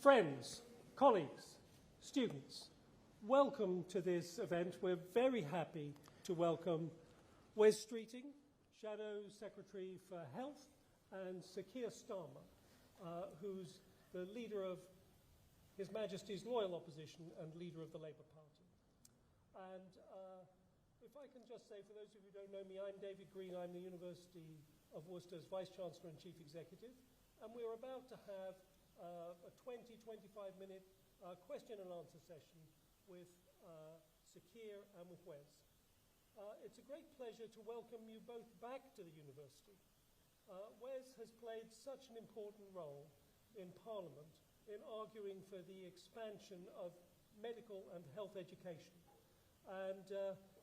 Friends, colleagues, students, welcome to this event. We're very happy to welcome Wes Streeting, Shadow Secretary for Health, and Sir Keir Starmer, who's the leader of His Majesty's Loyal Opposition and leader of the Labour Party. And if I can just say, for those of you who don't know me, I'm David Green. I'm the University of Worcester's Vice-Chancellor and Chief Executive. And we're about to have a 20-25-minute question and answer session with Sir Keir and with Wes. It's a great pleasure to welcome you both back to the university. Wes has played such an important role in Parliament in arguing for the expansion of medical and health education. And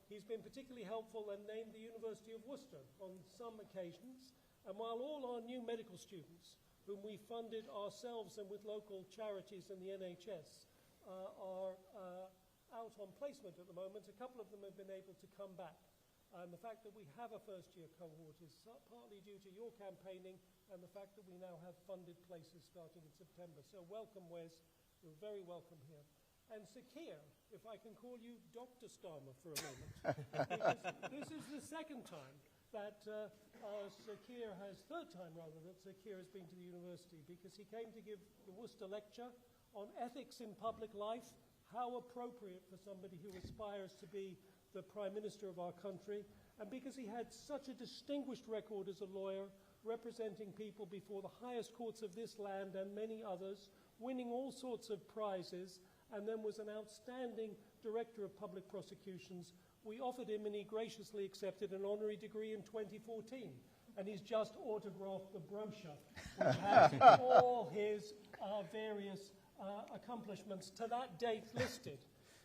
he's been particularly helpful and named the University of Worcester on some occasions. And while all our new medical students, whom we funded ourselves and with local charities and the NHS, are out on placement at the moment, a couple of them have been able to come back. And the fact that we have a first-year cohort is partly due to your campaigning and the fact that we now have funded places starting in September. So welcome, Wes. You're very welcome here. And Sir Keir, if I can call you Dr. Starmer for a moment, because this is the second time that Sir Keir third time rather, that Sir Keir has been to the university, because he came to give the Worcester lecture on ethics in public life, how appropriate for somebody who aspires to be the Prime Minister of our country, and because he had such a distinguished record as a lawyer, representing people before the highest courts of this land and many others, winning all sorts of prizes, and then was an outstanding Director of Public Prosecutions. We offered him and he graciously accepted an honorary degree in 2014. And he's just autographed the brochure, which has all his various accomplishments to that date listed.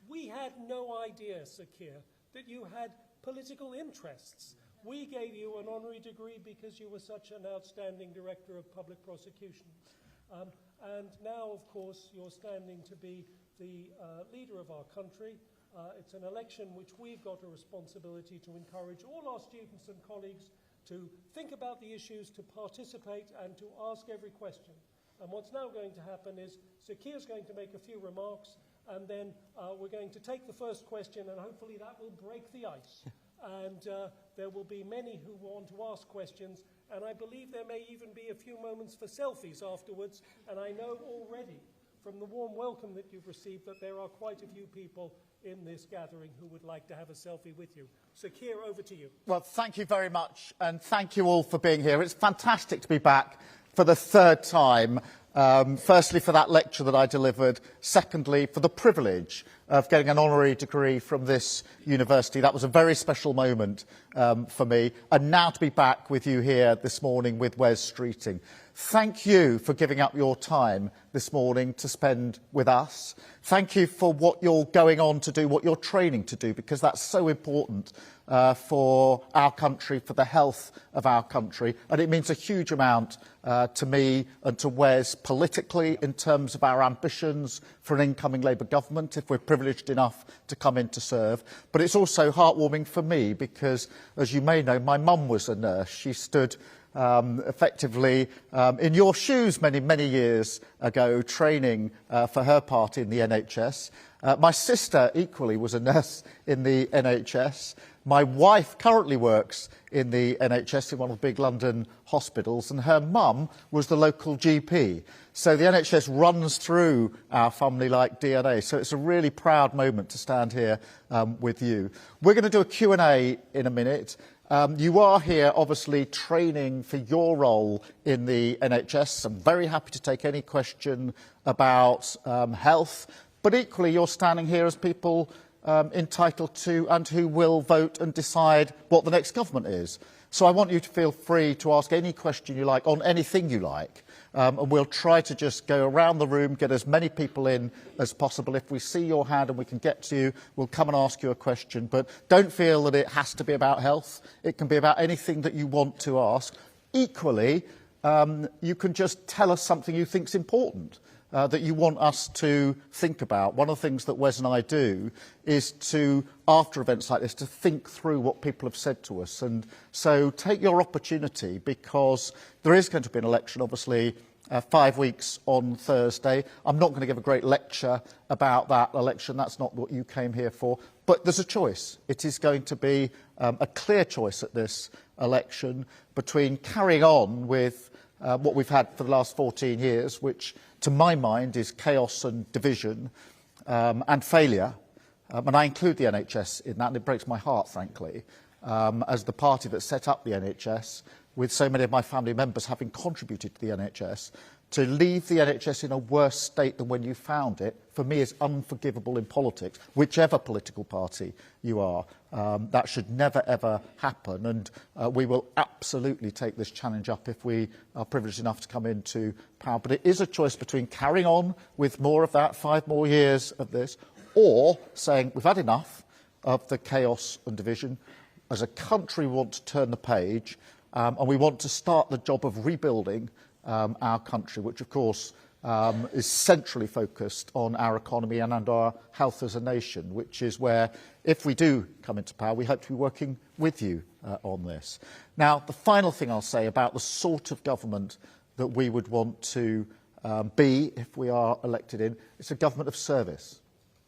We had no idea, Sir Keir, that you had political interests. We gave you an honorary degree because you were such an outstanding Director of Public Prosecutions. And now, of course, you're standing to be the leader of our country. It's an election which we've got a responsibility to encourage all our students and colleagues to think about the issues, to participate and to ask every question. And what's now going to happen is Sir Keir's going to make a few remarks, and then we're going to take the first question, and hopefully that will break the ice. And there will be many who want to ask questions, and I believe there may even be a few moments for selfies afterwards. And I know already from the warm welcome that you've received that there are quite a few people in this gathering who would like to have a selfie with you. So, Keir, over to you. Well, thank you very much, and thank you all for being here. It's fantastic to be back for the third time. Firstly, for that lecture that I delivered. Secondly, for the privilege of getting an honorary degree from this university. That was a very special moment for me. And now to be back with you here this morning with Wes Streeting. Thank you for giving up your time this morning to spend with us. Thank you for what you're going on to do, what you're training to do, because that's so important for our country, for the health of our country. And it means a huge amount to me and to Wes politically in terms of our ambitions for an incoming Labour government, if we're privileged enough to come in to serve. But it's also heartwarming for me because, as you may know, my mum was a nurse. She stood effectively in your shoes many, many years ago, training for her part in the NHS. My sister equally was a nurse in the NHS. My wife currently works in the NHS in one of the big London hospitals, and her mum was the local GP. So the NHS runs through our family like DNA. So it's a really proud moment to stand here with you. We're going to do a Q&A in a minute. You are here, obviously, training for your role in the NHS. I'm very happy to take any question about health, but equally you're standing here as people entitled to and who will vote and decide what the next government is. So I want you to feel free to ask any question you like on anything you like. And we'll try to just go around the room, get as many people in as possible. If we see your hand and we can get to you, we'll come and ask you a question. But don't feel that it has to be about health. It can be about anything that you want to ask. Equally, you can just tell us something you think is important, that you want us to think about. One of the things that Wes and I do is to, after events like this, to think through what people have said to us. And so take your opportunity, because there is going to be an election, obviously, 5 weeks on Thursday. I'm not going to give a great lecture about that election. That's not what you came here for. But there's a choice. It is going to be a clear choice at this election between carrying on with what we've had for the last 14 years, which, to my mind, is chaos and division and failure. And I include the NHS in that, and it breaks my heart, frankly, as the party that set up the NHS, with so many of my family members having contributed to the NHS. To leave the NHS in a worse state than when you found it, for me, is unforgivable in politics, whichever political party you are. That should never, ever happen, and we will absolutely take this challenge up if we are privileged enough to come into power. But it is a choice between carrying on with more of that, 5 more years of this, or saying we've had enough of the chaos and division. As a country, we want to turn the page, and we want to start the job of rebuilding our country, which, of course, is centrally focused on our economy and our health as a nation, which is where, if we do come into power, we hope to be working with you on this. Now, the final thing I'll say about the sort of government that we would want to be if we are elected in, it's a government of service.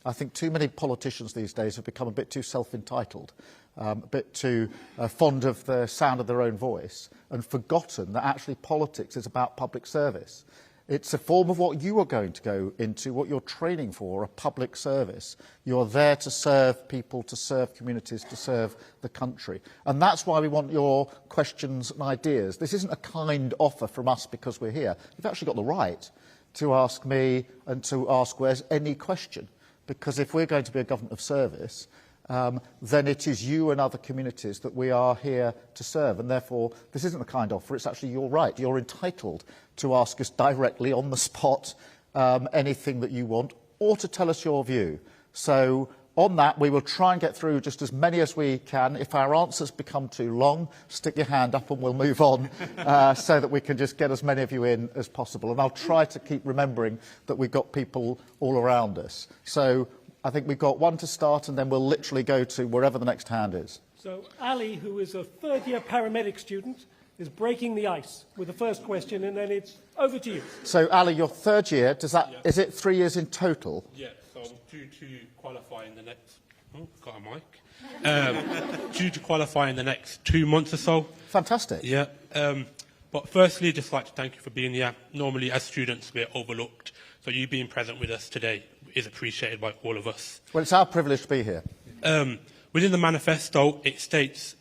I think too many politicians these days have become a bit too self-entitled, a bit too fond of the sound of their own voice, and forgotten that actually politics is about public service. It's a form of what you are going to go into, what you're training for, a public service. You're there to serve people, to serve communities, to serve the country. And that's why we want your questions and ideas. This isn't a kind offer from us because we're here. You've actually got the right to ask me and to ask Wes any question. Because if we're going to be a government of service, then it is you and other communities that we are here to serve. And therefore, this isn't a kind offer, it's actually your right. You're entitled to ask us directly on the spot anything that you want, or to tell us your view. So on that, we will try and get through just as many as we can. If our answers become too long, stick your hand up and we'll move on so that we can just get as many of you in as possible. And I'll try to keep remembering that we've got people all around us. So I think we've got one to start, and then we'll literally go to wherever the next hand is. So Ali, who is a third-year paramedic student, is breaking the ice with the first question, and then it's over to you. So Ali, your third year, is it 3 years in total? Yeah, so I'm due to qualify in the next... Oh, got a mic. Due to qualify in the next 2 months or so. Fantastic. Yeah. But firstly, just like to thank you for being here. Normally, as students, we're overlooked. So you being present with us today is appreciated by all of us. Well, it's our privilege to be here. Within the manifesto, it states,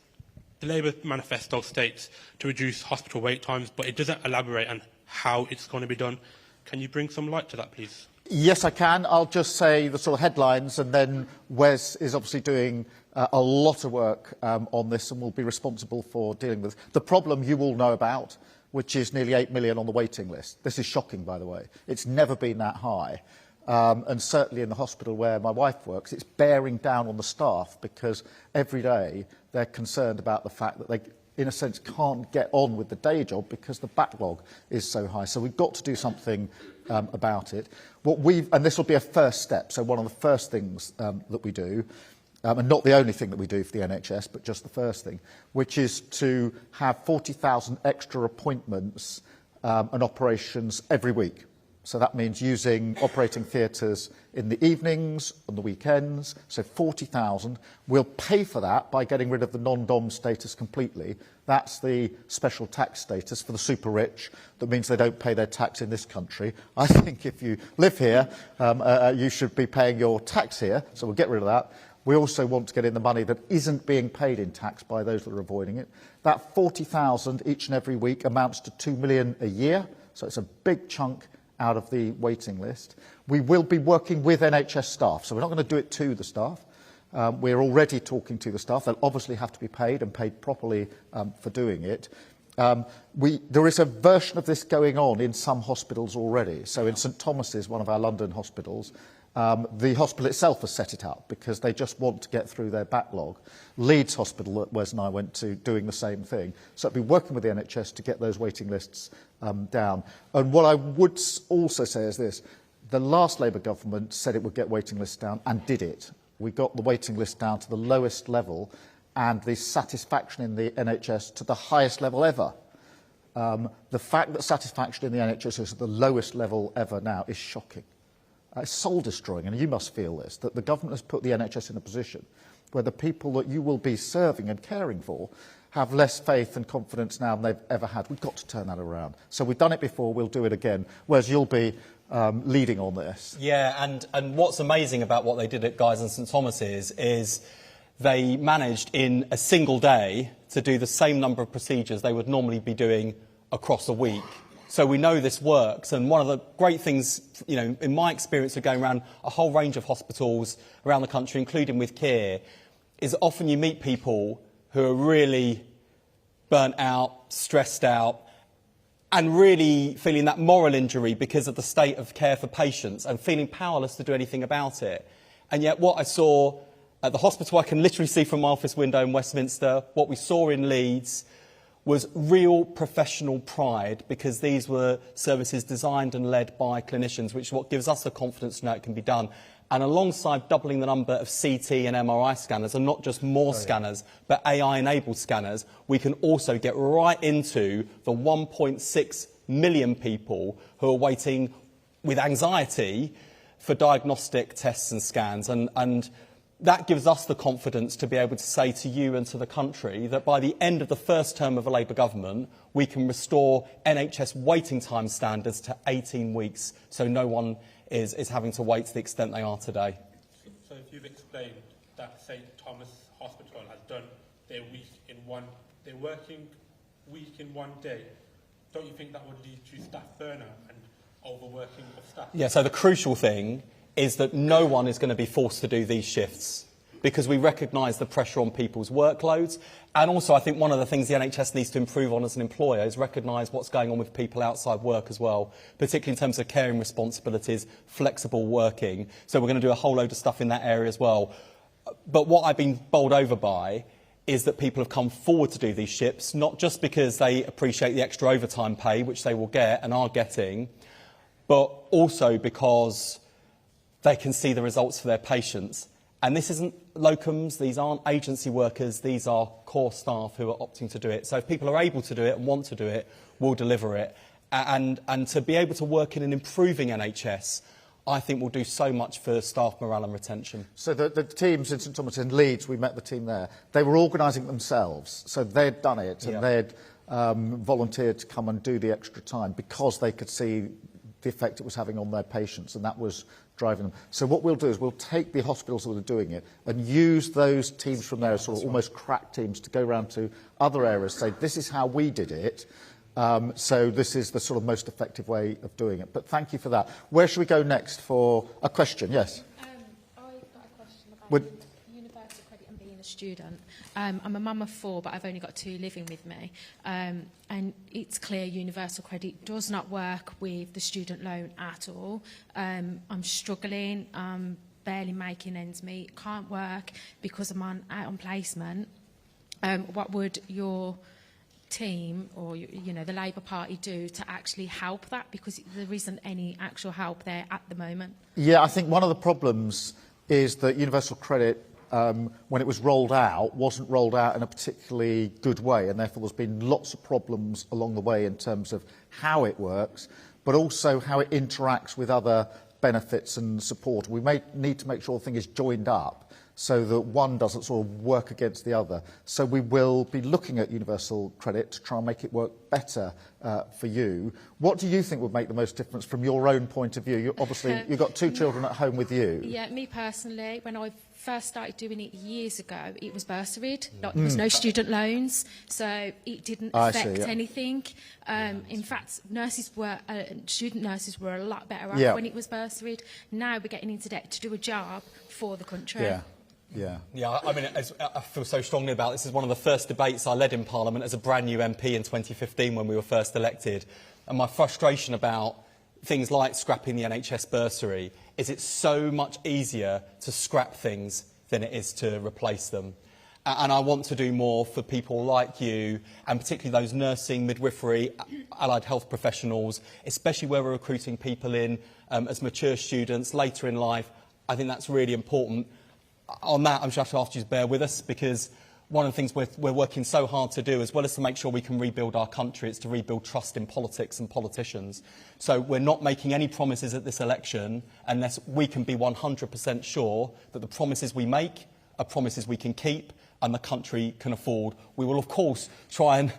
the Labour manifesto states to reduce hospital wait times, but it doesn't elaborate on how it's going to be done. Can you bring some light to that, please? Yes, I can. I'll just say the sort of headlines, and then Wes is obviously doing a lot of work on this and will be responsible for dealing with the problem you all know about, which is nearly 8 million on the waiting list. This is shocking, by the way. It's never been that high. And certainly in the hospital where my wife works, it's bearing down on the staff because every day they're concerned about the fact that they, in a sense, can't get on with the day job because the backlog is so high. So we've got to do something about it. And this will be a first step, so one of the first things that we do, and not the only thing that we do for the NHS, but just the first thing, which is to have 40,000 extra appointments and operations every week. So that means using operating theatres in the evenings, on the weekends, so 40,000. We'll pay for that by getting rid of the non-dom status completely. That's the special tax status for the super rich. That means they don't pay their tax in this country. I think if you live here, you should be paying your tax here, so we'll get rid of that. We also want to get in the money that isn't being paid in tax by those that are avoiding it. That 40,000 each and every week amounts to 2 million a year, so it's a big chunk out of the waiting list. We will be working with NHS staff, so we're not going to do it to the staff. We're already talking to the staff. They'll obviously have to be paid and paid properly for doing it. There is a version of this going on in some hospitals already. So in St Thomas's, one of our London hospitals, the hospital itself has set it up because they just want to get through their backlog. Leeds Hospital, that Wes and I went to, doing the same thing. So it'll be working with the NHS to get those waiting lists down. And what I would also say is this. The last Labour government said it would get waiting lists down and did it. We got the waiting list down to the lowest level and the satisfaction in the NHS to the highest level ever. The fact that satisfaction in the NHS is at the lowest level ever now is shocking. It's soul-destroying, and you must feel this, that the government has put the NHS in a position where the people that you will be serving and caring for have less faith and confidence now than they've ever had. We've got to turn that around. So we've done it before, we'll do it again, whereas you'll be leading on this. Yeah, and what's amazing about what they did at Guy's and St Thomas's is they managed in a single day to do the same number of procedures they would normally be doing across a week. So we know this works, and one of the great things, you know, in my experience of going around a whole range of hospitals around the country, including with Keir, is often you meet people who are really burnt out, stressed out, and really feeling that moral injury because of the state of care for patients and feeling powerless to do anything about it. And yet what I saw at the hospital, I can literally see from my office window in Westminster, what we saw in Leeds was real professional pride, because these were services designed and led by clinicians, which is what gives us the confidence to know it can be done. And alongside doubling the number of CT and MRI scanners, and not just more scanners, but AI-enabled scanners, we can also get right into the 1.6 million people who are waiting with anxiety for diagnostic tests and scans. And that gives us the confidence to be able to say to you and to the country that by the end of the first term of a Labour government, we can restore NHS waiting time standards to 18 weeks, so no one is having to wait to the extent they are today. So if you've explained that St Thomas Hospital has done their working week in one day, don't you think that would lead to staff burnout and overworking of staff? Yeah, so the crucial thing is that no one is going to be forced to do these shifts, because we recognise the pressure on people's workloads. And also, I think one of the things the NHS needs to improve on as an employer is recognise what's going on with people outside work as well, particularly in terms of caring responsibilities, flexible working. So we're going to do a whole load of stuff in that area as well. But what I've been bowled over by is that people have come forward to do these shifts, not just because they appreciate the extra overtime pay, which they will get and are getting, but also because they can see the results for their patients. And this isn't locums, these aren't agency workers, these are core staff who are opting to do it. So if people are able to do it and want to do it, we'll deliver it. And to be able to work in an improving NHS, I think will do so much for staff morale and retention. So the teams in St Thomas in Leeds, we met the team there, they were organising themselves. So they'd done it and they'd volunteered to come and do the extra time because they could see the effect it was having on their patients, and that was driving them. So what we'll do is we'll take the hospitals that are doing it and use those teams from there as sort of almost crack teams to go around to other areas, say this is how we did it, so this is the sort of most effective way of doing it. But thank you for that. Where should we go next for a question? Yes? I've got a question about universal credit and being a student. I'm a mum of 4, but I've only got 2 living with me. And it's clear universal credit does not work with the student loan at all. I'm struggling, I'm barely making ends meet, can't work because I'm out on placement. What would your team or the Labour Party do to actually help that? Because there isn't any actual help there at the moment. Yeah, I think one of the problems is that universal credit, when it was rolled out, wasn't rolled out in a particularly good way, and therefore there's been lots of problems along the way in terms of how it works, but also how it interacts with other benefits and support. We may need to make sure the thing is joined up so that one doesn't sort of work against the other. So we will be looking at universal credit to try and make it work better for you. What do you think would make the most difference from your own point of view? Obviously, you've got 2 children at home with you. Yeah, me personally, when I first started doing it years ago, it was bursaried. There was no student loans, so it didn't affect anything. In fact, student nurses were a lot better off when it was bursaried. Now we're getting into debt to do a job for the country. Yeah, I mean, I feel so strongly about this. This is one of the first debates I led in Parliament as a brand new MP in 2015 when we were first elected. And my frustration about things like scrapping the NHS bursary is it's so much easier to scrap things than it is to replace them. And I want to do more for people like you, and particularly those nursing, midwifery, allied health professionals, especially where we're recruiting people in as mature students later in life. I think that's really important. On that, I'm just going to have to ask you to bear with us, because one of the things we're working so hard to do, as well as to make sure we can rebuild our country, is to rebuild trust in politics and politicians. So we're not making any promises at this election unless we can be 100% sure that the promises we make are promises we can keep and the country can afford. We will, of course, try and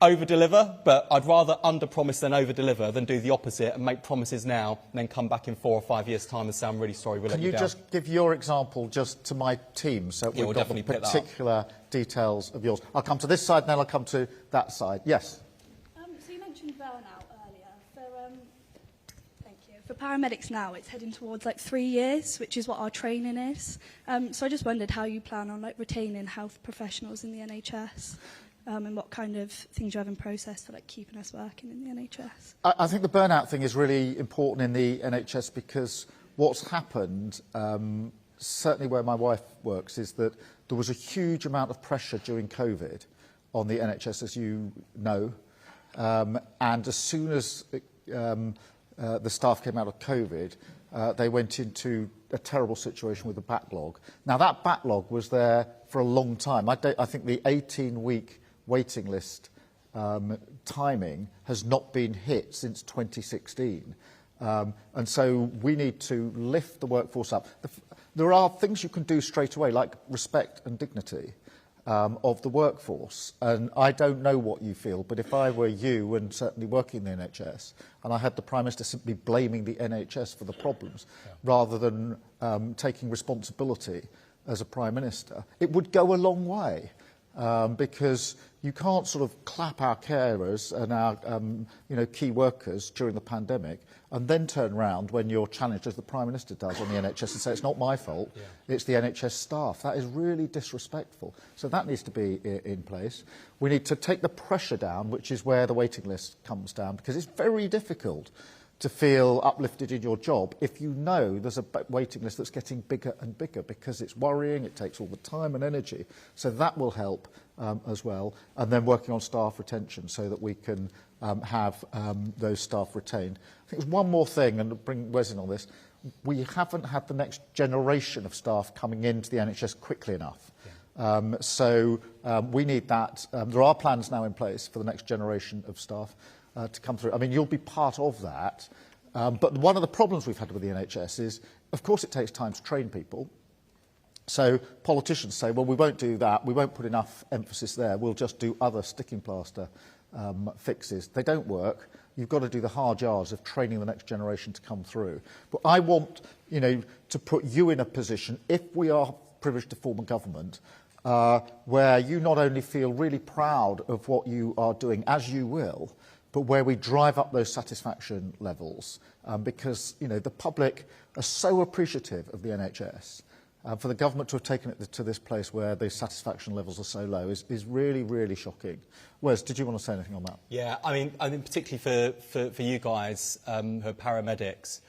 over-deliver, but I'd rather under-promise than over-deliver than do the opposite and make promises now and then come back in 4 or 5 years' time and say, I'm really sorry, we let you down. Can you just give your example just to my team so we've got the particular details of yours? I'll come to this side and then I'll come to that side. Yes? So you mentioned burnout earlier. Thank you. For paramedics now, it's heading towards like 3 years, which is what our training is. So I just wondered how you plan on retaining health professionals in the NHS. And what kind of things you have in process for keeping us working in the NHS? I think the burnout thing is really important in the NHS because what's happened, certainly where my wife works, is that there was a huge amount of pressure during COVID on the NHS, as you know. And as soon as the staff came out of COVID, they went into a terrible situation with the backlog. Now, that backlog was there for a long time. I think the 18-week waiting list timing has not been hit since 2016. And so we need to lift the workforce up. There are things you can do straight away, like respect and dignity of the workforce. And I don't know what you feel, but if I were you and certainly working in the NHS, and I had the Prime Minister simply blaming the NHS for the problems, rather than taking responsibility as a Prime Minister, it would go a long way. Because you can't sort of clap our carers and our key workers during the pandemic and then turn around when you're challenged, as the Prime Minister does on the NHS, and say it's not my fault, it's the NHS staff. That is really disrespectful. So that needs to be in place. We need to take the pressure down, which is where the waiting list comes down, because it's very difficult to feel uplifted in your job if you know there's a waiting list that's getting bigger and bigger, because it's worrying, it takes all the time and energy. So that will help as well. And then working on staff retention so that we can have those staff retained. I think there's one more thing, and to bring Wes in on this. We haven't had the next generation of staff coming into the NHS quickly enough. So we need that. There are plans now in place for the next generation of staff to come through. I mean, you'll be part of that. But one of the problems we've had with the NHS is, of course, it takes time to train people. So politicians say, well, we won't do that. We won't put enough emphasis there. We'll just do other sticking plaster fixes. They don't work. You've got to do the hard yards of training the next generation to come through. But I want, to put you in a position, if we are privileged to form a government, where you not only feel really proud of what you are doing, as you will, but where we drive up those satisfaction levels, because the public are so appreciative of the NHS. For the government to have taken it to this place where the satisfaction levels are so low is really, really shocking. Wes, did you want to say anything on that? Yeah, I mean particularly for you guys who are paramedics,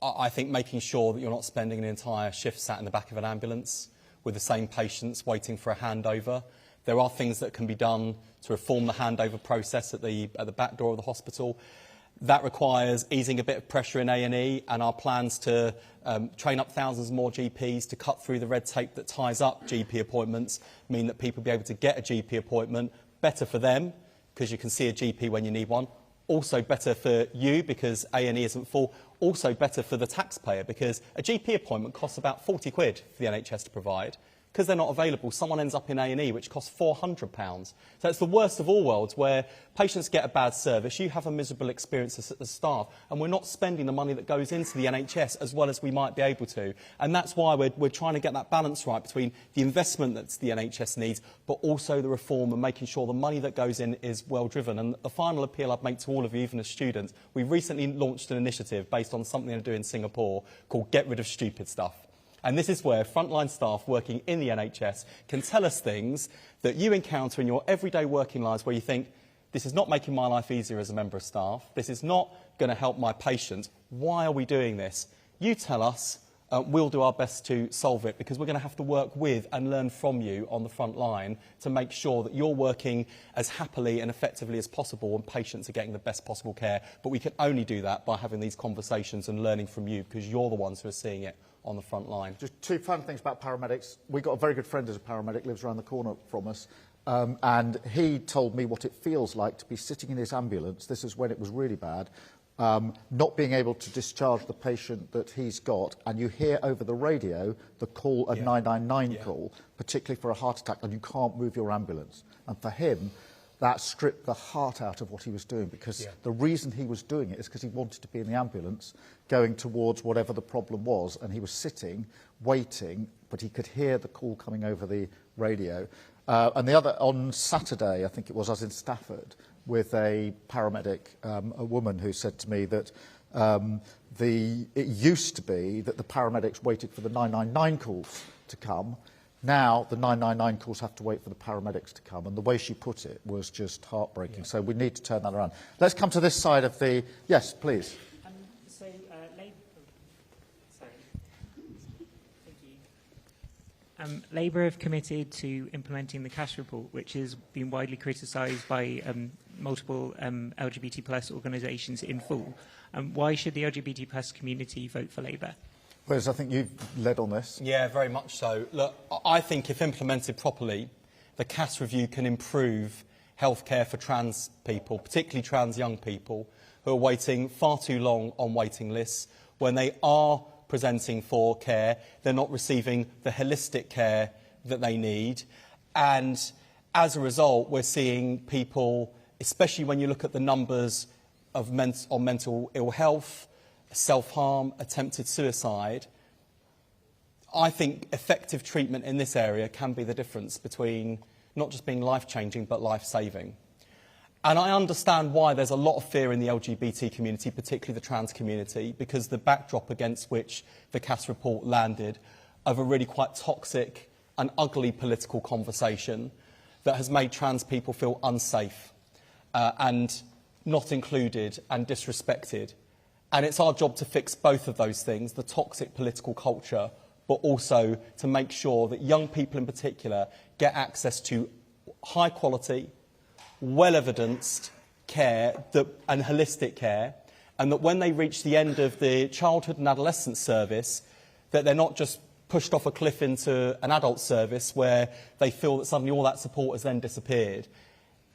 I think making sure that you're not spending an entire shift sat in the back of an ambulance with the same patients waiting for a handover. There are things that can be done to reform the handover process at the back door of the hospital. That requires easing a bit of pressure in A&E, and our plans to train up thousands more GPs to cut through the red tape that ties up GP appointments mean that people will be able to get a GP appointment. Better for them, because you can see a GP when you need one. Also better for you, because A&E isn't full. Also better for the taxpayer, because a GP appointment costs about 40 quid for the NHS to provide. Because they're not available, someone ends up in A&E, which costs £400. So it's the worst of all worlds, where patients get a bad service, you have a miserable experience as the staff, and we're not spending the money that goes into the NHS as well as we might be able to. And that's why we're trying to get that balance right between the investment that the NHS needs, but also the reform and making sure the money that goes in is well driven. And the final appeal I'd make to all of you, even as students, we recently launched an initiative based on something they do in Singapore called Get Rid of Stupid Stuff. And this is where frontline staff working in the NHS can tell us things that you encounter in your everyday working lives where you think, this is not making my life easier as a member of staff, this is not going to help my patients, why are we doing this? You tell us, we'll do our best to solve it, because we're going to have to work with and learn from you on the front line to make sure that you're working as happily and effectively as possible and patients are getting the best possible care. But we can only do that by having these conversations and learning from you, because you're the ones who are seeing it on the front line. Just two final things about paramedics. We've got a very good friend as a paramedic, lives around the corner from us, and he told me what it feels like to be sitting in his ambulance, this is when it was really bad, not being able to discharge the patient that he's got, and you hear over the radio the call, a 999 call, particularly for a heart attack, and you can't move your ambulance. And for him, that stripped the heart out of what he was doing, because the reason he was doing it is because he wanted to be in the ambulance going towards whatever the problem was, and he was sitting, waiting, but he could hear the call coming over the radio. And the other, on Saturday, I think it was, I was in Stafford with a paramedic, a woman who said to me that it used to be that the paramedics waited for the 999 calls to come. Now the 999 calls have to wait for the paramedics to come, and the way she put it was just heartbreaking. So we need to turn that around. Let's come to this side of the... Yes, please. Labour have committed to implementing the cash report, which has been widely criticised by multiple LGBT plus organisations in full. Why should the LGBT plus community vote for Labour? Wes, I think you've led on this. Yeah, very much so. Look, I think if implemented properly, the CAS review can improve healthcare for trans people, particularly trans young people, who are waiting far too long on waiting lists. When they are presenting for care, they're not receiving the holistic care that they need. And as a result, we're seeing people, especially when you look at the numbers of mental ill health, self-harm, attempted suicide. I think effective treatment in this area can be the difference between not just being life-changing, but life-saving. And I understand why there's a lot of fear in the LGBT community, particularly the trans community, because the backdrop against which the CAS report landed of a really quite toxic and ugly political conversation that has made trans people feel unsafe and not included and disrespected. And it's our job to fix both of those things, the toxic political culture, but also to make sure that young people in particular get access to high quality, well-evidenced care and holistic care, and that when they reach the end of the childhood and adolescent service, that they're not just pushed off a cliff into an adult service where they feel that suddenly all that support has then disappeared.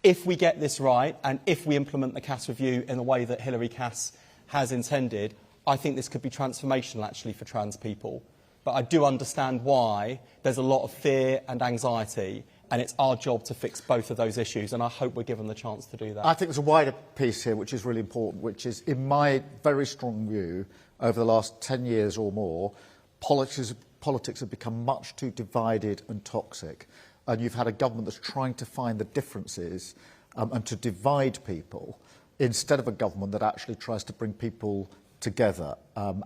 If we get this right, and if we implement the CAS review in the way that Hilary Cass has intended, I think this could be transformational actually for trans people. But I do understand why there's a lot of fear and anxiety, and it's our job to fix both of those issues, and I hope we're given the chance to do that. I think there's a wider piece here which is really important, which is, in my very strong view, over the last 10 years or more, politics have become much too divided and toxic. And you've had a government that's trying to find the differences and to divide people, instead of a government that actually tries to bring people together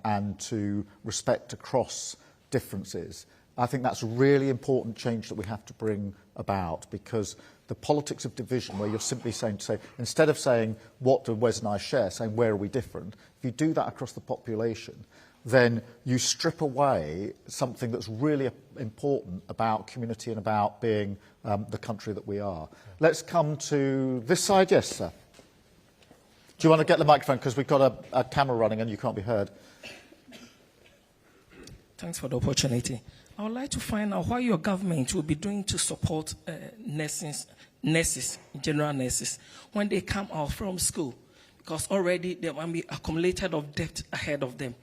and to respect across differences. I think that's a really important change that we have to bring about, because the politics of division, where you're simply saying, instead of saying, what do Wes and I share, saying, where are we different? If you do that across the population, then you strip away something that's really important about community and about being the country that we are. Let's come to this side. Yes, sir. Do you want to get the microphone, because we've got a camera running and you can't be heard? Thanks for the opportunity. I would like to find out what your government will be doing to support nurses, general nurses, when they come out from school, because already there might be accumulated of debt ahead of them.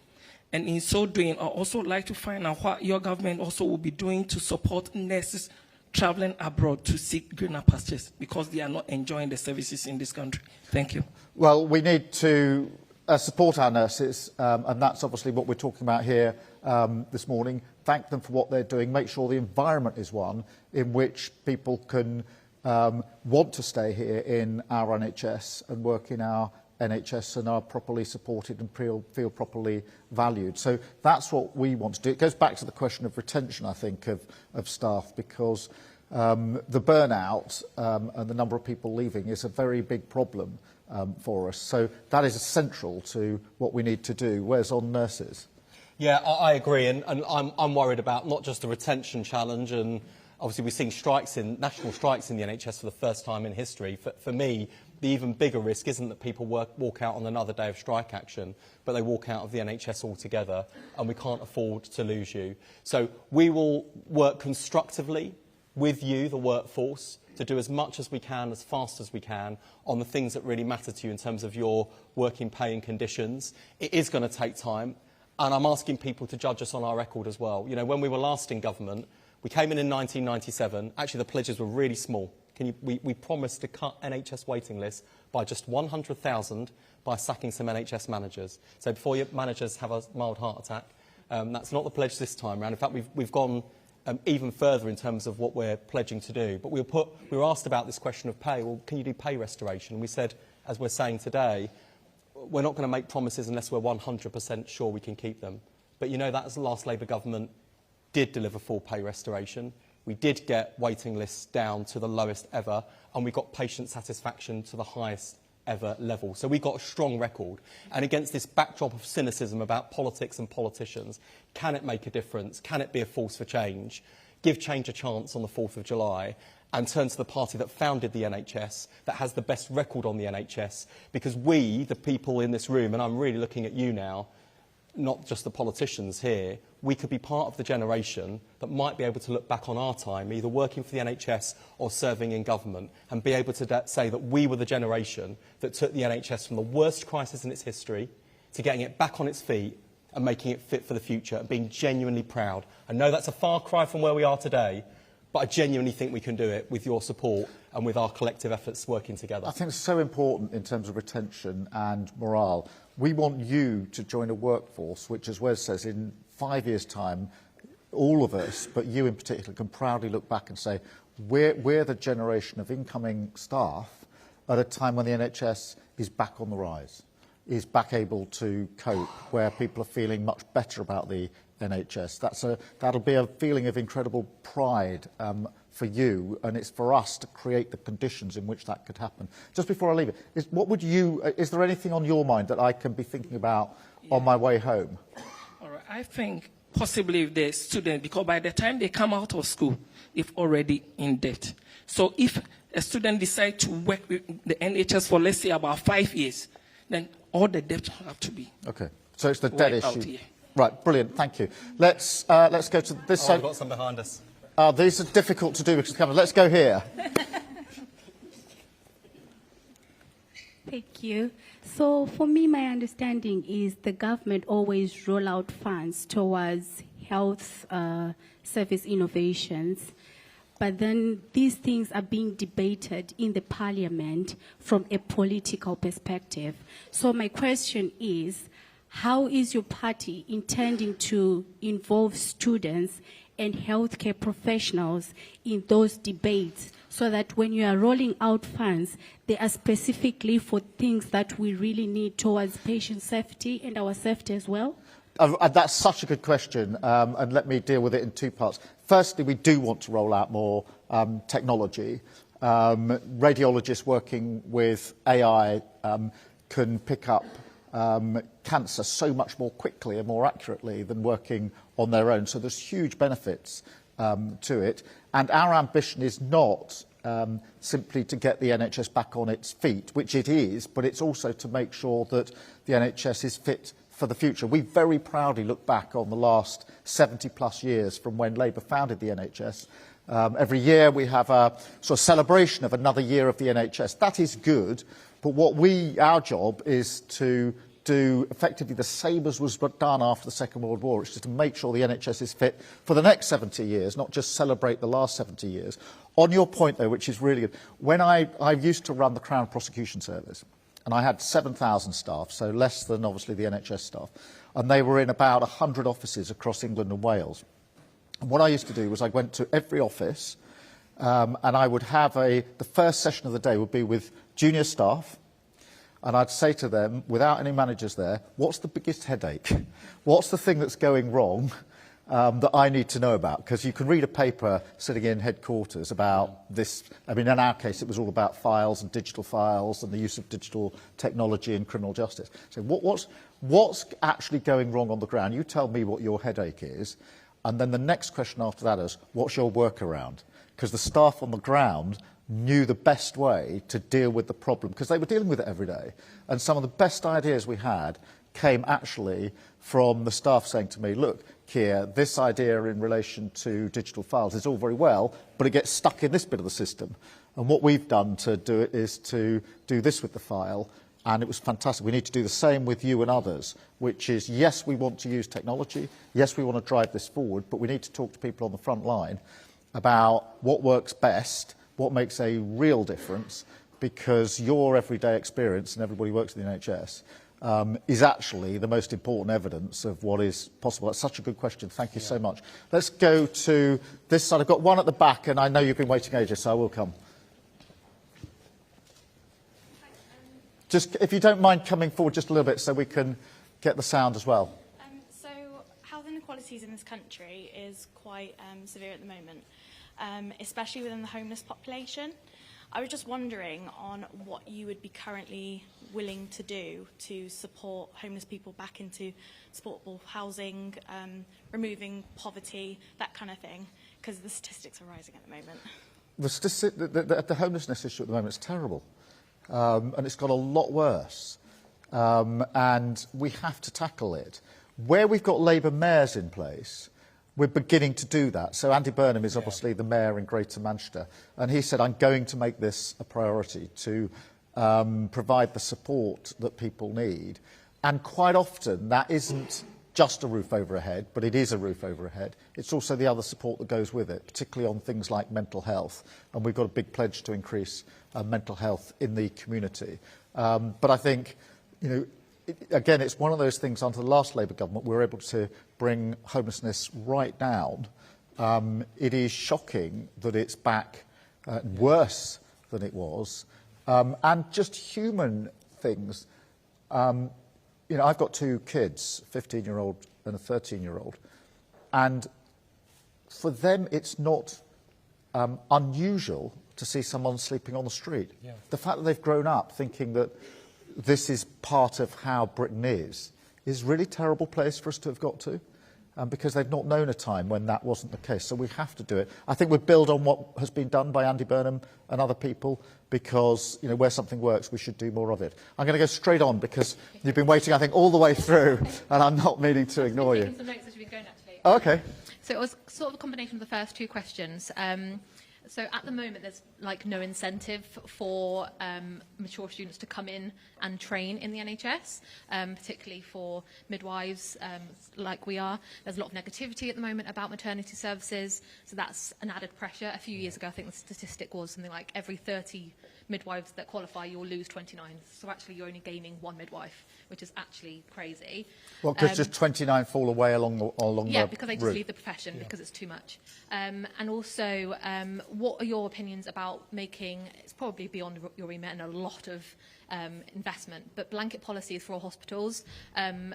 And in so doing, I also like to find out what your government also will be doing to support nurses traveling abroad to seek greener pastures, because they are not enjoying the services in this country. Thank you. Well, we need to support our nurses, and that's obviously what we're talking about here this morning. Thank them for what they're doing. Make sure the environment is one in which people can want to stay here in our NHS and work in our NHS and are properly supported and feel properly valued. So that's what we want to do. It goes back to the question of retention, I think, of staff, because the burnout and the number of people leaving is a very big problem for us. So that is essential to what we need to do. Where's on nurses? Yeah, I agree, and I'm worried about not just the retention challenge, and obviously we're seeing national strikes in the NHS for the first time in history. For me, the even bigger risk isn't that people walk out on another day of strike action, but they walk out of the NHS altogether, and we can't afford to lose you. So we will work constructively with you, the workforce, to do as much as we can, as fast as we can, on the things that really matter to you in terms of your working pay and conditions. It is going to take time, and I'm asking people to judge us on our record as well. You know, when we were last in government, we came in 1997. Actually, the pledges were really small. We promised to cut NHS waiting lists by just 100,000 by sacking some NHS managers. So before your managers have a mild heart attack, that's not the pledge this time around. In fact, we've gone even further in terms of what we're pledging to do. But we were asked about this question of pay. Well, can you do pay restoration? And we said, as we're saying today, we're not going to make promises unless we're 100% sure we can keep them. But you know that as the last Labour government did deliver full pay restoration. We did get waiting lists down to the lowest ever, and we got patient satisfaction to the highest ever level. So we got a strong record. And against this backdrop of cynicism about politics and politicians, can it make a difference? Can it be a force for change? Give change a chance on the 4th of July and turn to the party that founded the NHS, that has the best record on the NHS, because we, the people in this room, and I'm really looking at you now, not just the politicians here, we could be part of the generation that might be able to look back on our time, either working for the NHS or serving in government, and be able to say that we were the generation that took the NHS from the worst crisis in its history to getting it back on its feet and making it fit for the future and being genuinely proud. I know that's a far cry from where we are today, but I genuinely think we can do it with your support and with our collective efforts working together. I think it's so important in terms of retention and morale. We want you to join a workforce which, as Wes says, in 5 years' time, all of us, but you in particular, can proudly look back and say, we're the generation of incoming staff at a time when the NHS is back on the rise, is back able to cope, where people are feeling much better about the NHS. That'll be a feeling of incredible pride for you, and it's for us to create the conditions in which that could happen. Just before I leave it, is there anything on your mind that I can be thinking about on my way home? All right. I think possibly if the student, because by the time they come out of school, they're already in debt. So if a student decides to work with the NHS for, let's say, about 5 years, then all the debt have to be. Okay. So it's the debt issue. Right, brilliant, thank you. Let's go to this side. We've got some behind us. These are difficult to do because of the camera. Let's go here. Thank you. So for me, my understanding is the government always roll out funds towards health service innovations, but then these things are being debated in the parliament from a political perspective. So my question is, how is your party intending to involve students and healthcare professionals in those debates so that when you are rolling out funds, they are specifically for things that we really need towards patient safety and our safety as well? That's such a good question, and let me deal with it in two parts. Firstly, we do want to roll out more technology. Radiologists working with AI can pick up cancer so much more quickly and more accurately than working on their own. So there's huge benefits to it. And our ambition is not simply to get the NHS back on its feet, which it is, but it's also to make sure that the NHS is fit for the future. We very proudly look back on the last 70-plus years from when Labour founded the NHS. Every year we have a sort of celebration of another year of the NHS. That is good, but our job is to do effectively the same as was done after the Second World War, which is to make sure the NHS is fit for the next 70 years, not just celebrate the last 70 years. On your point, though, which is really good, when I used to run the Crown Prosecution Service, and I had 7,000 staff, so less than, obviously, the NHS staff, and they were in about 100 offices across England and Wales. And what I used to do was I went to every office, and I would have the first session of the day would be with junior staff, and I'd say to them, without any managers there, what's the biggest headache? What's the thing that's going wrong that I need to know about? Because you can read a paper sitting in headquarters about this. I mean, in our case, it was all about files and digital files and the use of digital technology in criminal justice. So what's actually going wrong on the ground? You tell me what your headache is. And then the next question after that is, what's your workaround? Because the staff on the ground knew the best way to deal with the problem, because they were dealing with it every day. And some of the best ideas we had came actually from the staff saying to me, look, Keir, this idea in relation to digital files is all very well, but it gets stuck in this bit of the system. And what we've done to do it is to do this with the file, and it was fantastic. We need to do the same with you and others, which is, yes, we want to use technology, yes, we want to drive this forward, but we need to talk to people on the front line about what works best, what makes a real difference, because your everyday experience, and everybody who works in the NHS, is actually the most important evidence of what is possible. That's such a good question. Thank you so much. Let's go to this side. I've got one at the back, and I know you've been waiting ages, so I will come. Just, if you don't mind coming forward just a little bit so we can get the sound as well. So health inequalities in this country is quite severe at the moment, especially within the homeless population. I was just wondering on what you would be currently willing to do to support homeless people back into supportable housing, removing poverty, that kind of thing, because the statistics are rising at the moment. The homelessness issue at the moment is terrible, and it's got a lot worse, and we have to tackle it. Where we've got Labour mayors in place, we're beginning to do that. So Andy Burnham is obviously the mayor in Greater Manchester, and he said, I'm going to make this a priority to provide the support that people need. And quite often that isn't just a roof over a head, but it is a roof over a head. It's also the other support that goes with it, particularly on things like mental health. And we've got a big pledge to increase mental health in the community. But I think, you know, again, it's one of those things under the last Labour government, we were able to bring homelessness right down. It is shocking that it's back worse than it was. And just human things. You know, I've got two kids, a 15-year-old and a 13-year-old. And for them, it's not unusual to see someone sleeping on the street. Yeah. The fact that they've grown up thinking that this is part of how Britain is a really terrible place for us to have got to, because they've not known a time when that wasn't the case. So we have to do it. I think we build on what has been done by Andy Burnham and other people, because, you know, where something works, we should do more of it. I'm going to go straight on, because you've been waiting, I think, all the way through, and I'm not meaning to ignore you. Some notes as you've been going, actually. Oh, okay. So it was sort of a combination of the first two questions. So at the moment, there's like no incentive for mature students to come in and train in the NHS, particularly for midwives like we are. There's a lot of negativity at the moment about maternity services, so that's an added pressure. A few years ago, I think the statistic was something like every 30 midwives that qualify, you'll lose 29. So actually, you're only gaining one midwife, which is actually crazy. Well, because just 29 fall away along the yeah, because they just route. leave the profession because it's too much. And also, what are your opinions about making, it's probably beyond your remit and a lot of investment, but blanket policies for all hospitals.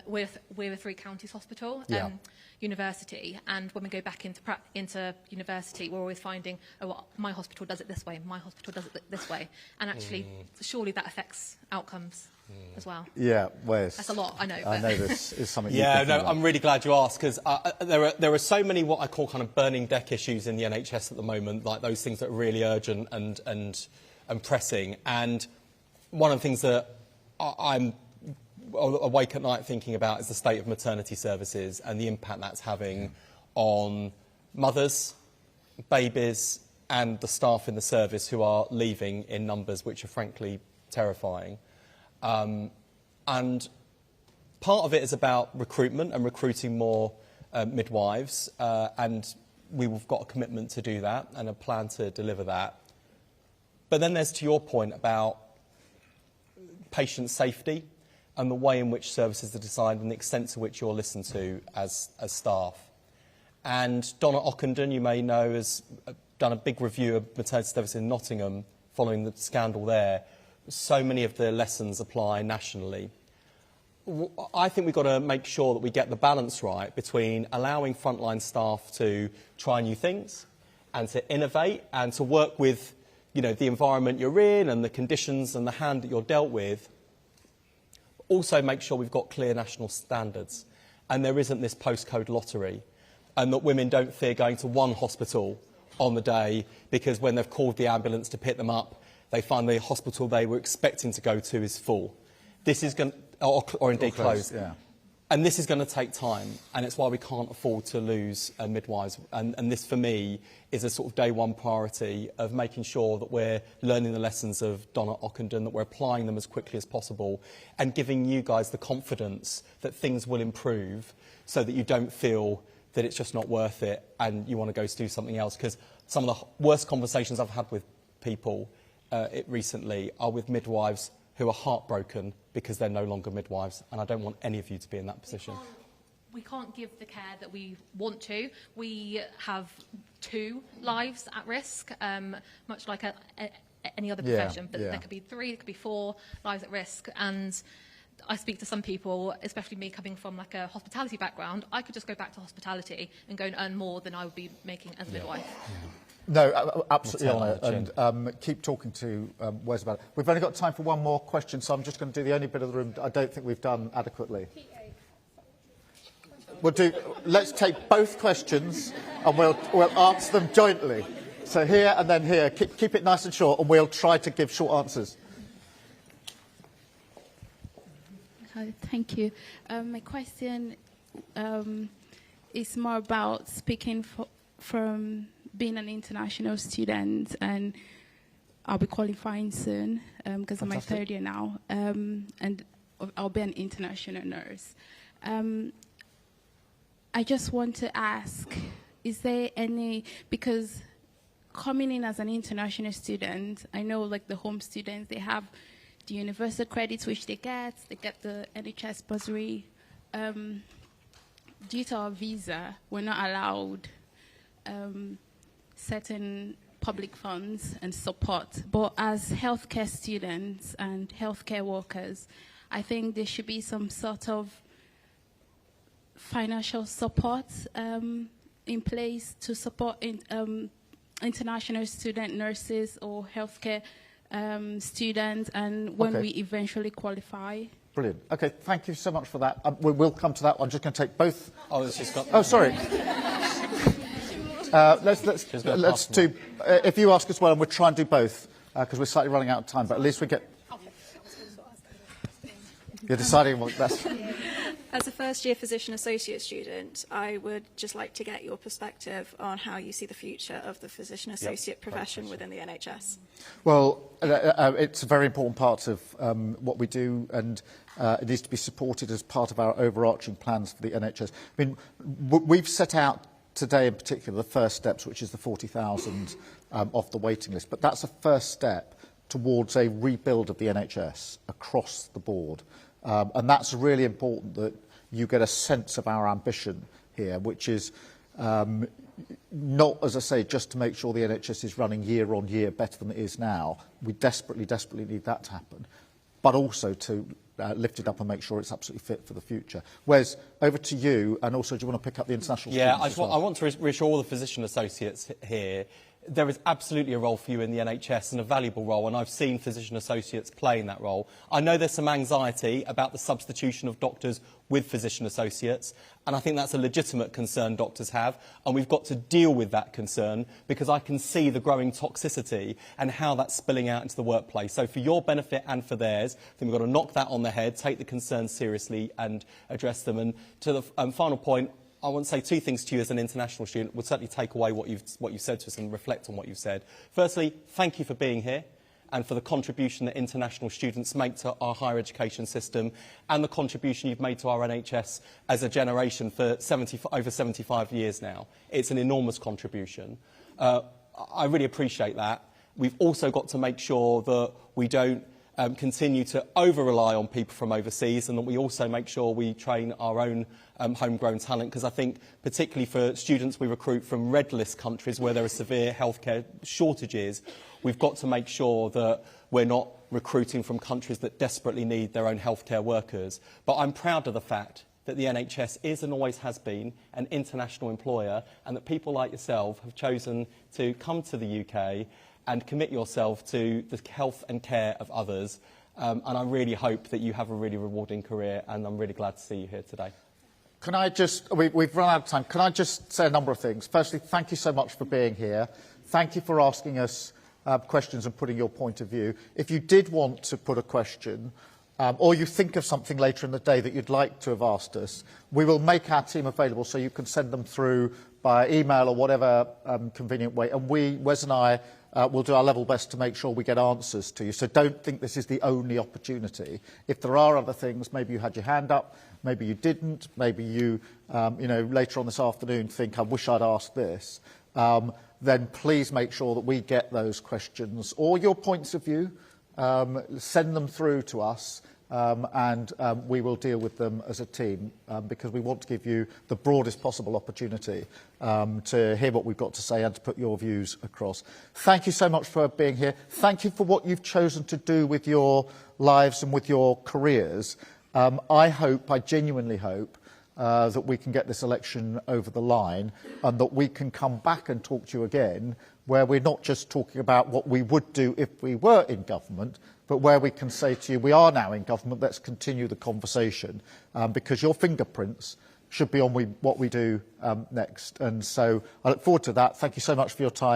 We're a three counties hospital. University, and when we go back into university, we're always finding, oh, well, my hospital does it this way, my hospital does it this way, and actually, surely that affects outcomes as well. Yeah, Wes. That's a lot, I know. I know this is something. Yeah, no, I'm really glad you asked, because there are so many what I call kind of burning deck issues in the NHS at the moment, like those things that are really urgent and pressing. And one of the things that I'm awake at night thinking about is the state of maternity services and the impact that's having on mothers, babies and the staff in the service, who are leaving in numbers which are frankly terrifying. And part of it is about recruitment and recruiting more midwives, and we've got a commitment to do that and a plan to deliver that. But then there's, to your point, about patient safety and the way in which services are designed and the extent to which you're listened to as staff. And Donna Ockenden, you may know, has done a big review of maternity services in Nottingham following the scandal there. So many of the lessons apply nationally. I think we've got to make sure that we get the balance right between allowing frontline staff to try new things and to innovate and to work with, you know, the environment you're in and the conditions and the hand that you're dealt with. Also make sure we've got clear national standards and there isn't this postcode lottery, and that women don't fear going to one hospital on the day because when they've called the ambulance to pick them up, they find the hospital they were expecting to go to is full. This is going, or indeed closed. Yeah. And this is going to take time, and it's why we can't afford to lose midwives. And this, for me, is a sort of day one priority of making sure that we're learning the lessons of Donna Ockenden, that we're applying them as quickly as possible, and giving you guys the confidence that things will improve so that you don't feel that it's just not worth it and you want to go do something else. Because some of the worst conversations I've had with people recently are with midwives who are heartbroken because they're no longer midwives, and I don't want any of you to be in that position. We can't give the care that we want to. We have 2 lives at risk, much like any other profession, but there could be 3, there could be 4 lives at risk. And I speak to some people, especially me coming from like a hospitality background, I could just go back to hospitality and go and earn more than I would be making as a midwife. Yeah. No, absolutely on it, and keep talking to Wes about it. We've only got time for one more question, so I'm just going to do the only bit of the room I don't think we've done adequately. Let's take both questions and we'll answer them jointly. So here and then here. Keep it nice and short, and we'll try to give short answers. Thank you. My question is more about speaking from being an international student, and I'll be qualifying soon because I'm my 3rd year now, and I'll be an international nurse. I just want to ask, is there any, because coming in as an international student, I know like the home students, they have the universal credits which they get the NHS bursary. Due to our visa, we're not allowed certain public funds and support. But as healthcare students and healthcare workers, I think there should be some sort of financial support in place to support international student nurses or healthcare students, and when we eventually qualify. Brilliant. Okay, thank you so much for that. We will come to that. I'm just going to take both. Oh, sorry. Let's do. If you ask as well, and we'll try and do both because we're slightly running out of time. But at least we get. You're deciding what that's. As a first-year physician associate student, I would just like to get your perspective on how you see the future of the physician associate profession within the NHS. Well, it's a very important part of what we do, and it needs to be supported as part of our overarching plans for the NHS. I mean, we've set out today in particular the first steps, which is the 40,000 off the waiting list, but that's a first step towards a rebuild of the NHS across the board. And that's really important that you get a sense of our ambition here, which is not, as I say, just to make sure the NHS is running year on year better than it is now. We desperately, desperately need that to happen, but also to lift it up and make sure it's absolutely fit for the future. Wes, over to you, and also do you want to pick up the international students? I want to reassure all the physician associates here. There is absolutely a role for you in the NHS, and a valuable role, and I've seen physician associates playing that role. I know there's some anxiety about the substitution of doctors with physician associates, and I think that's a legitimate concern doctors have, and we've got to deal with that concern because I can see the growing toxicity and how that's spilling out into the workplace. So for your benefit and for theirs, I think we've got to knock that on the head, take the concerns seriously and address them. And to the final point, I want to say 2 things to you as an international student. We'll certainly take away what you've said to us and reflect on what you've said. Firstly, thank you for being here and for the contribution that international students make to our higher education system and the contribution you've made to our NHS as a generation for over 75 years now. It's an enormous contribution. I really appreciate that. We've also got to make sure that we don't continue to over-rely on people from overseas, and that we also make sure we train our own homegrown talent, because I think particularly for students we recruit from red list countries where there are severe healthcare shortages, we've got to make sure that we're not recruiting from countries that desperately need their own healthcare workers. But I'm proud of the fact that the NHS is and always has been an international employer, and that people like yourself have chosen to come to the UK and commit yourself to the health and care of others. And I really hope that you have a really rewarding career, and I'm really glad to see you here today. Can I just, we've run out of time. Can I just say a number of things? Firstly, thank you so much for being here. Thank you for asking us questions and putting your point of view. If you did want to put a question, or you think of something later in the day that you'd like to have asked us, we will make our team available so you can send them through by email or whatever convenient way. And Wes and I will do our level best to make sure we get answers to you. So don't think this is the only opportunity. If there are other things, maybe you had your hand up, maybe you didn't, maybe you, later on this afternoon think, I wish I'd asked this, then please make sure that we get those questions or your points of view, send them through to us, and we will deal with them as a team because we want to give you the broadest possible opportunity to hear what we've got to say and to put your views across. Thank you so much for being here. Thank you for what you've chosen to do with your lives and with your careers. I genuinely hope, that we can get this election over the line and that we can come back and talk to you again where we're not just talking about what we would do if we were in government, but where we can say to you, we are now in government, let's continue the conversation, because your fingerprints should be on what we do next. And so I look forward to that. Thank you so much for your time.